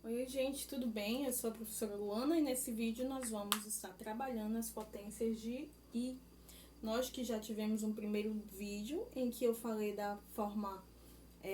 Oi, gente, tudo bem? Eu sou a professora Luana e nesse vídeo nós vamos estar trabalhando as potências de I. Nós que já tivemos um primeiro vídeo em que eu falei da forma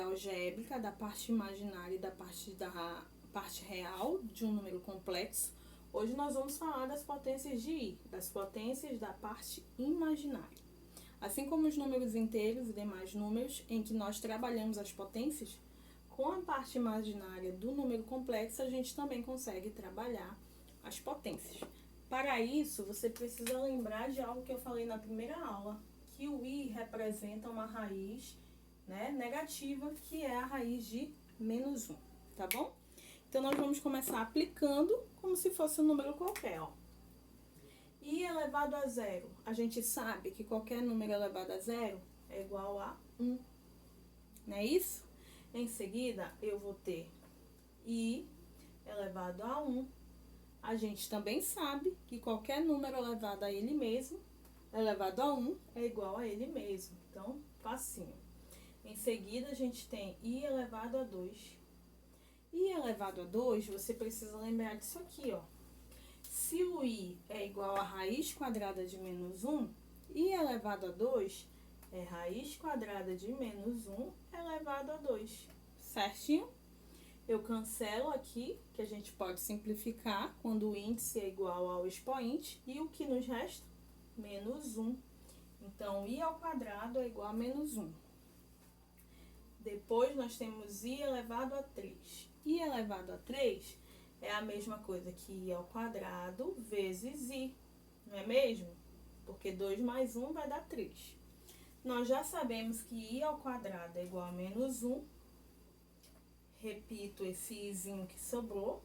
algébrica, da parte imaginária e da parte real de um número complexo. Hoje nós vamos falar das potências de I, das potências da parte imaginária. Assim como os números inteiros e demais números em que nós trabalhamos as potências, com a parte imaginária do número complexo, a gente também consegue trabalhar as potências. Para isso, você precisa lembrar de algo que eu falei na primeira aula, que o i representa uma raiz negativa, que é a raiz de menos 1, tá bom? Então, nós vamos começar aplicando como se fosse um número qualquer, ó. I elevado a zero, a gente sabe que qualquer número elevado a zero é igual a 1, não é isso? Em seguida, eu vou ter I elevado a 1. A gente também sabe que qualquer número elevado a ele mesmo, elevado a 1, é igual a ele mesmo. Então, facinho. Em seguida, a gente tem I elevado a 2. I elevado a 2, você precisa lembrar disso aqui, ó. Se o I é igual a raiz quadrada de menos 1, I elevado a 2 é raiz quadrada de menos 1 elevado a 2, certinho? Eu cancelo aqui, que a gente pode simplificar quando o índice é igual ao expoente, e o que nos resta? Menos 1. Então, I ao quadrado é igual a menos 1. Depois, nós temos I elevado a 3. I elevado a 3 é a mesma coisa que I ao quadrado vezes I, não é mesmo? Porque 2 mais 1 vai dar 3. Nós já sabemos que I ao quadrado é igual a menos 1. Repito esse izinho que sobrou.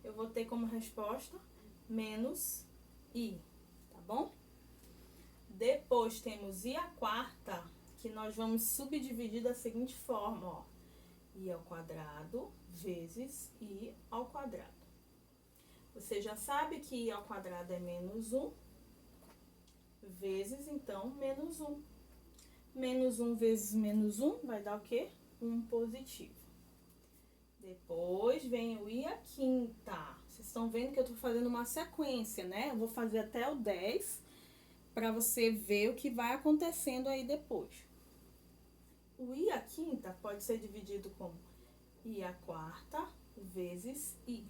Eu vou ter como resposta menos I, tá bom? Depois temos I à quarta, que nós vamos subdividir da seguinte forma, ó. I ao quadrado vezes I ao quadrado. Você já sabe que I ao quadrado é menos 1, vezes, então, menos 1. Menos 1 vezes menos 1 vai dar o quê? 1 positivo. Depois vem o I à quinta. Vocês estão vendo que eu tô fazendo uma sequência, né? Eu vou fazer até o 10 para você ver o que vai acontecendo aí depois. O I à quinta pode ser dividido como I à quarta vezes I.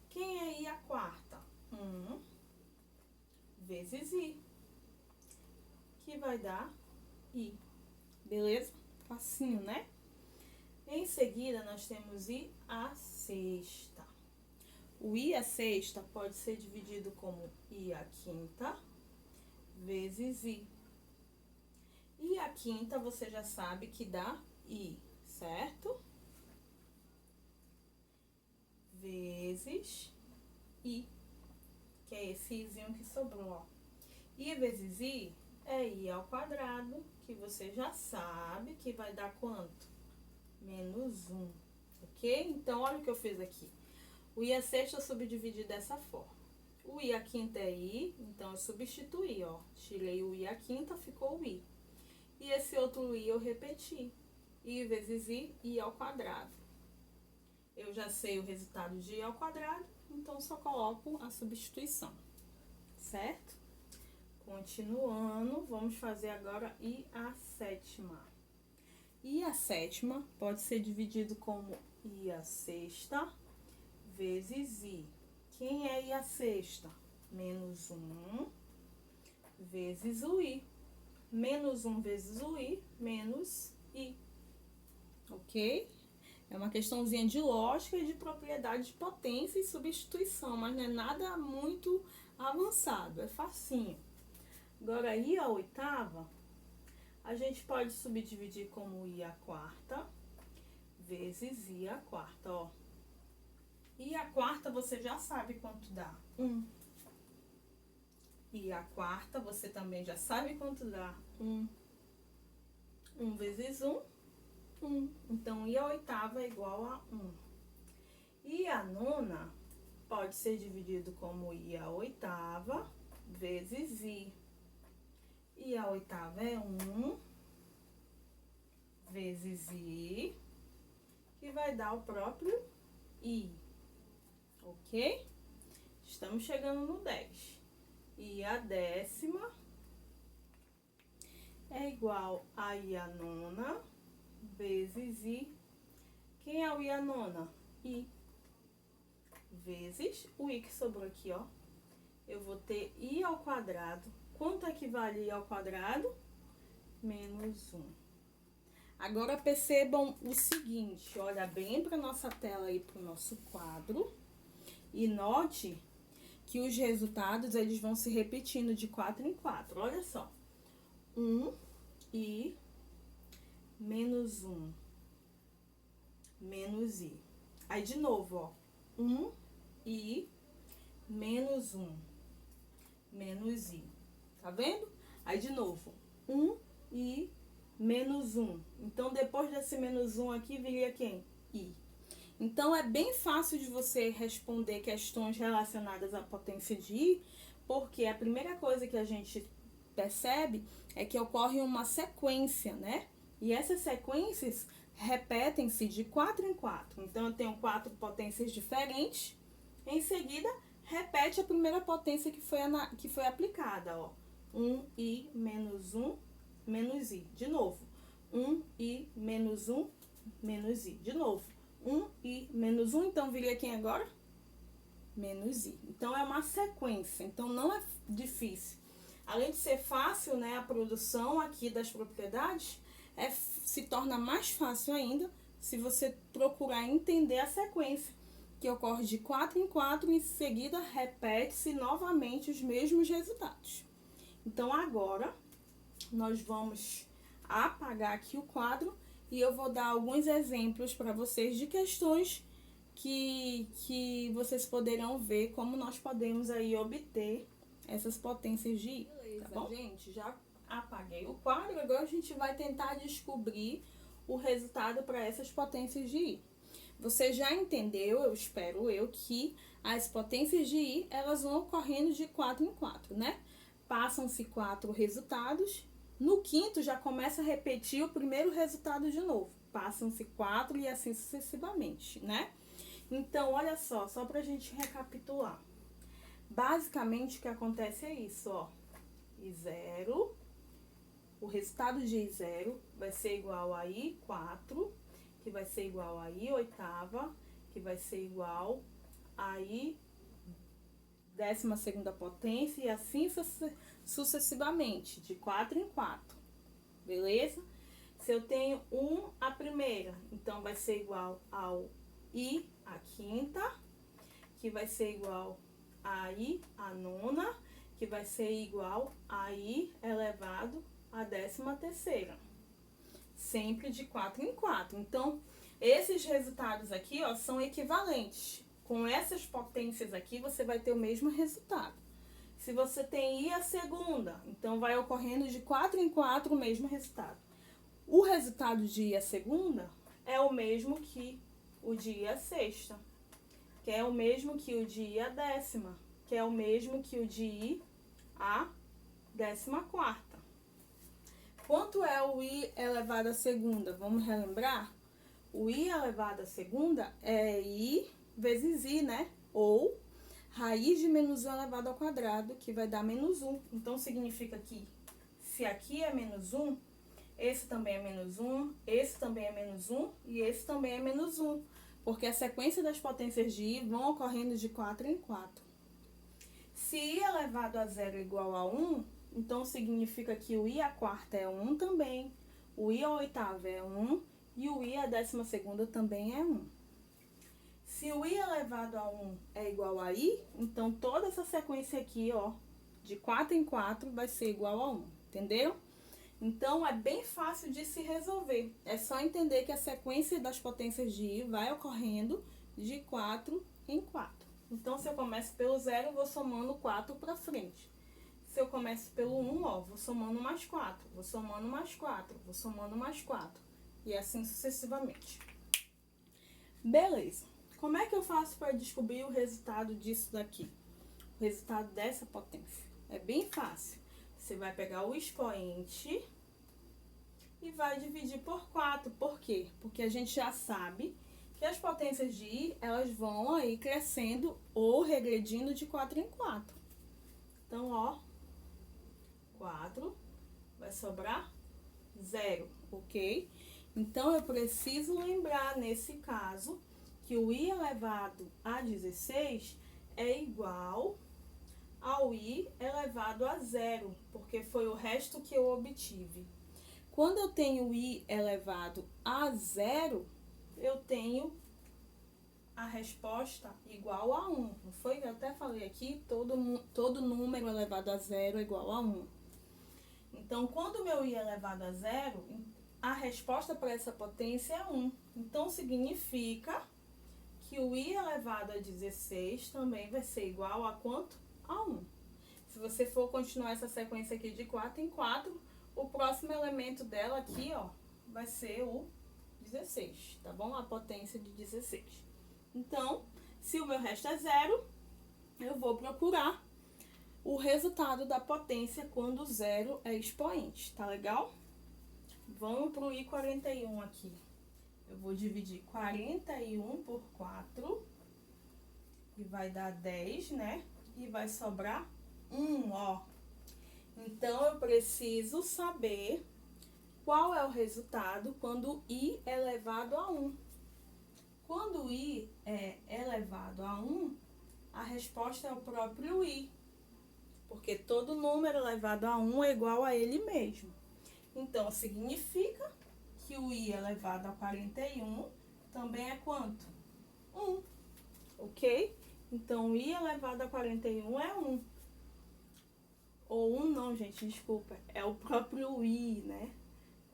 Quem é I à quarta? 1 vezes I, que vai dar I. Beleza? Facinho, né? Em seguida, nós temos I à sexta. O I à sexta pode ser dividido como I à quinta vezes I. I à quinta, você já sabe que dá I, certo? Vezes I, que é esse izinho que sobrou, ó. I vezes I é I ao quadrado, que você já sabe que vai dar quanto? Menos 1, ok? Então, olha o que eu fiz aqui. O I à sexta eu subdividi dessa forma. O I à quinta é I, então eu substituí, ó. Tirei o I à quinta, ficou o I. E esse outro I eu repeti. I vezes I ao quadrado. Eu já sei o resultado de I ao quadrado, então só coloco a substituição, certo? Continuando, vamos fazer agora I à sétima. I à sétima pode ser dividido como I à sexta vezes I. Quem é I à sexta? Menos 1 vezes o I. Menos 1 vezes o I, menos I. Ok? É uma questãozinha de lógica e de propriedade de potência e substituição, mas não é nada muito avançado, é facinho. Agora, I à oitava, a gente pode subdividir como I à quarta vezes I à quarta, ó. I à quarta você já sabe quanto dá, 1. I à quarta você também já sabe quanto dá, 1. 1 vezes 1, 1. Então, I à oitava é igual a 1. I à nona pode ser dividido como I à oitava vezes I. I à oitava é 1 vezes I, que vai dar o próprio I, ok? Estamos chegando no 10. I a décima é igual a I a nona vezes I. Quem é o I a nona? I. Vezes o I que sobrou aqui, ó. Eu vou ter I ao quadrado. Quanto equivale I ao quadrado? Menos 1. Agora percebam o seguinte, olha bem para nossa tela aí, para o nosso quadro. E note que os resultados, eles vão se repetindo de 4 em 4. Olha só. 1 I menos 1 menos I. Aí, de novo, ó. 1 I menos 1 menos I. Tá vendo? Aí, de novo. 1 I menos 1. Então, depois desse menos 1 aqui, viria quem? I. Então, é bem fácil de você responder questões relacionadas à potência de I, porque a primeira coisa que a gente percebe é que ocorre uma sequência, né? E essas sequências repetem-se de 4 em 4. Então, eu tenho 4 potências diferentes. Em seguida, repete a primeira potência que foi aplicada, ó. 1i menos 1 menos i. De novo. 1i menos 1 menos i. De novo. 1i menos 1, então viria quem agora? Menos i. Então, é uma sequência. Então, não é difícil. Além de ser fácil, né, a produção aqui das propriedades, se torna mais fácil ainda se você procurar entender a sequência, que ocorre de 4 em 4 e em seguida repete-se novamente os mesmos resultados. Então, agora, nós vamos apagar aqui o quadro e eu vou dar alguns exemplos para vocês de questões que vocês poderão ver como nós podemos aí obter essas potências de I. Beleza, tá bom? Gente, já apaguei o quadro, agora a gente vai tentar descobrir o resultado para essas potências de I. Você já entendeu, eu espero que as potências de I, elas vão ocorrendo de 4 em 4, né? Passam-se 4 resultados, no quinto já começa a repetir o primeiro resultado de novo. Passam-se 4 e assim sucessivamente, né? Então, olha só pra gente recapitular. Basicamente, o que acontece é isso, ó. I0, o resultado de I0 vai ser igual a I4, que vai ser igual a I oitava, que vai ser igual a I 12ª potência e assim sucessivamente, de 4 em 4, beleza? Se eu tenho 1 a primeira, então vai ser igual ao I a quinta, que vai ser igual a I a nona, que vai ser igual a I elevado a 13ª. Sempre de 4 em 4. Então, esses resultados aqui, ó, são equivalentes. Com essas potências aqui, você vai ter o mesmo resultado. Se você tem I a segunda, então vai ocorrendo de 4 em 4 o mesmo resultado. O resultado de I a segunda é o mesmo que o de I a sexta, que é o mesmo que o de I a décima, que é o mesmo que o de I a 14ª. Quanto é o I elevado à segunda? Vamos relembrar? O I elevado à segunda é I vezes I, né? Ou raiz de menos 1 elevado ao quadrado, que vai dar menos 1. Então, significa que se aqui é menos 1, esse também é menos 1, esse também é menos 1 e esse também é menos 1. Porque a sequência das potências de I vão ocorrendo de 4 em 4. Se I elevado a 0 é igual a 1, então significa que o I a quarta é 1 também, o I a oitava é 1 e o I a 12ª também é 1. Se o I elevado a 1 é igual a I, então toda essa sequência aqui, ó, de 4 em 4 vai ser igual a 1, entenderam? Então, é bem fácil de se resolver. É só entender que a sequência das potências de I vai ocorrendo de 4 em 4. Então, se eu começo pelo 0, eu vou somando 4 para frente. Se eu começo pelo 1, ó, vou somando mais 4, vou somando mais 4, vou somando mais 4. E assim sucessivamente. Beleza. Como é que eu faço para descobrir o resultado disso daqui? O resultado dessa potência? É bem fácil. Você vai pegar o expoente e vai dividir por 4. Por quê? Porque a gente já sabe que que as potências de i, elas vão aí crescendo ou regredindo de 4 em 4. Então, ó, 4, vai sobrar 0, ok? Então, eu preciso lembrar, nesse caso, que o i elevado a 16 é igual ao i elevado a 0, porque foi o resto que eu obtive. Quando eu tenho i elevado a 0, eu tenho a resposta igual a 1. Não foi? Eu até falei aqui, todo número elevado a 0 é igual a 1. Então, quando o meu i é elevado a 0, a resposta para essa potência é 1. Então, significa que o i elevado a 16 também vai ser igual a quanto? A 1. Se você for continuar essa sequência aqui de 4 em 4, o próximo elemento dela aqui, ó, vai ser o 16, tá bom? A potência de 16. Então, se o meu resto é 0, eu vou procurar o resultado da potência quando 0 é expoente, tá legal? Vamos para o i41 aqui. Eu vou dividir 41 por 4 e vai dar 10, né? E vai sobrar 1, ó. Então, eu preciso saber qual é o resultado quando i é elevado a 1. Quando i é elevado a 1, a resposta é o próprio i, porque todo número elevado a 1 é igual a ele mesmo. Então, significa que o i elevado a 41 também é quanto? 1, ok? Então, o i elevado a 41 é 1. Ou 1 não, gente, desculpa. É o próprio i, né?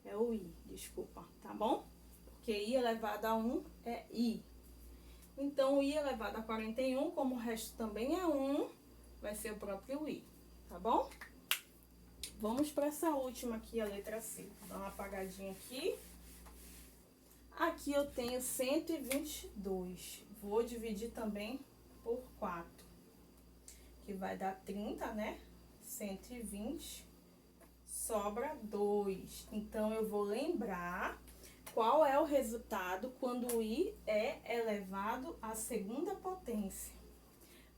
É o i, desculpa, tá bom? Porque i elevado a 1 é i. Então, o i elevado a 41, como o resto também é 1, vai ser o próprio i, tá bom? Vamos para essa última aqui, a letra C. Vou dar uma apagadinha aqui. Aqui eu tenho 122. Vou dividir também por 4, que vai dar 30, né? 120, sobra 2. Então, eu vou lembrar qual é o resultado quando o i é elevado à segunda potência.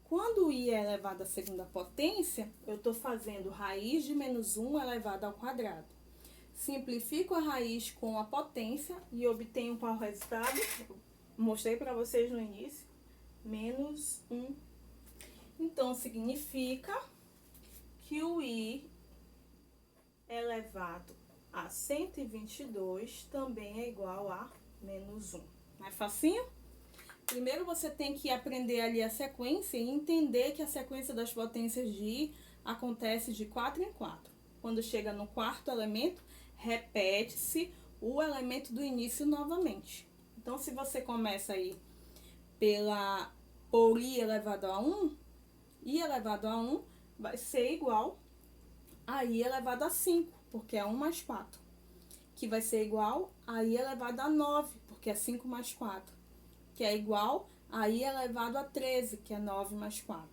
Quando o i é elevado à segunda potência, eu estou fazendo raiz de menos 1 elevado ao quadrado. Simplifico a raiz com a potência e obtenho qual resultado? Mostrei para vocês no início, menos 1. Então, significa que o i elevado a 122 também é igual a menos 1. Não é facinho? Primeiro você tem que aprender ali a sequência e entender que a sequência das potências de i acontece de 4 em 4. Quando chega no quarto elemento, repete-se o elemento do início novamente. Então, se você começa aí por i elevado a 1, i elevado a 1 vai ser igual a i elevado a 5, porque é 1 mais 4. Que vai ser igual a i elevado a 9, porque é 5 mais 4. Que é igual a i elevado a 13, que é 9 mais 4.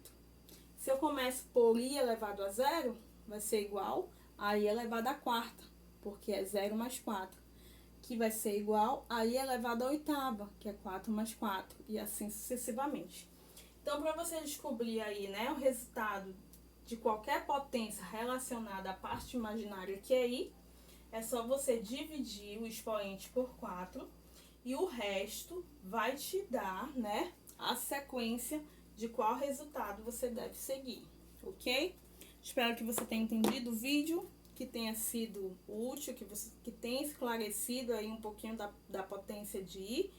Se eu começo por i elevado a 0, vai ser igual a i elevado a quarta, porque é 0 mais 4. Que vai ser igual a i elevado a oitava, que é 4 mais 4, e assim sucessivamente. Então, para você descobrir aí, né, o resultado de qualquer potência relacionada à parte imaginária que é i, é só você dividir o expoente por 4 e o resto vai te dar, né, a sequência de qual resultado você deve seguir, ok? Espero que você tenha entendido o vídeo, que tenha sido útil, que tenha esclarecido aí um pouquinho da potência de i.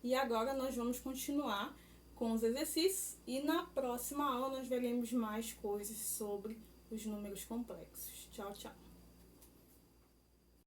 E agora nós vamos continuar com os exercícios e na próxima aula nós veremos mais coisas sobre os números complexos. Tchau, tchau!